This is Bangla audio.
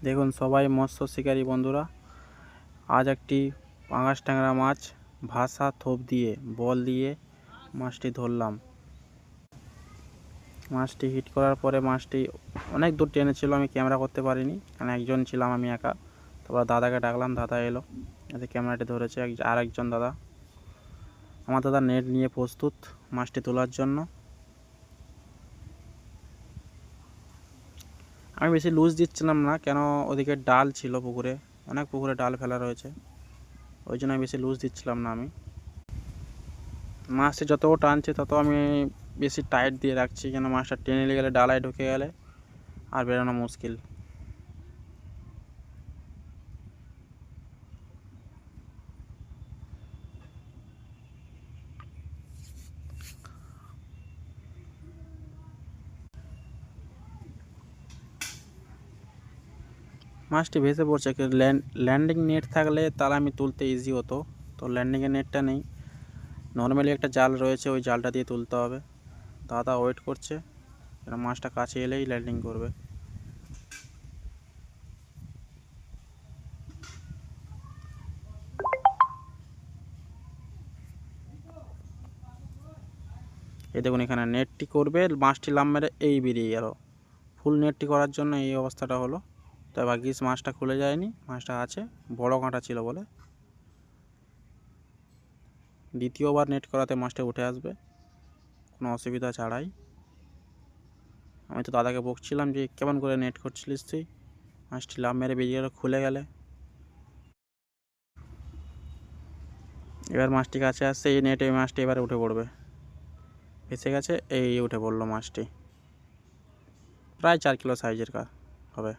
দেখুন সবাই মৎস্য শিকারী বন্ধুরা, আজ একটি পাঙাশ ট্যাংরা মাছ ভাসা থোপ দিয়ে বল দিয়ে মাছটি ধরলাম। মাছটি হিট করার পরে মাছটি অনেক দূর টেনেছিল, আমি ক্যামেরা করতে পারিনি কারণ একজন ছিলাম আমি একা। তারপর দাদাকে ডাকলাম, দাদা এলো, এতে ক্যামেরাটি ধরেছে আর একজন দাদা। আমার দাদা নেট নিয়ে প্রস্তুত মাছটি তোলার জন্য। আমি বেশি লুজ দিচ্ছিলাম না, কেন ওদিকে ডাল ছিল পুকুরে, অনেক পুকুরে ডাল ফেলা রয়েছে, ওই জন্য আমি বেশি লুজ দিচ্ছিলাম না। আমি মাছটি যত টানছে তত আমি বেশি টাইট দিয়ে রাখছি, কেন মাছটা টেনে গেলে ডালায় ঢুকে গেলে আর বেরোনো মুশকিল। মাছটি ভেসে পড়ছে, ল্যান্ডিং নেট থাকলে তাহলে আমি তুলতে ইজি হতো, তো ল্যান্ডিংয়ের নেটটা নেই। নর্মালি একটা জাল রয়েছে, ওই জালটা দিয়ে তুলতে হবে। দাদা ওয়েট করছে, মাছটা কাছে এলেই ল্যান্ডিং করবে। এই দেখুন এখানে নেটটি করবে, মাছটি লাম মেরে এই বেরিয়ে গেল। ফুল নেটটি করার জন্য এই অবস্থাটা হলো। তো ভাগ্যিস মাছটা খুলে যায়নি, মাছটা আছে, বড় কাঁটা ছিল বলে। দ্বিতীয়বার নেট করাতে মাছটা উঠে আসবে কোনো অসুবিধা ছাড়াই। আমি তো দাদাকে বকছিলাম যে কেমন করে নেট করছিলিস তুই, মাছটি লাভ মেরে বেরিয়ে গেল, খুলে গেলে। এবার মাছটি কাছে আসছে, এই নেটে মাছটি এবারে উঠে পড়বে। এসে গেছে, এই উঠে পড়লো মাছটি, প্রায় 4 কিলো সাইজের হবে।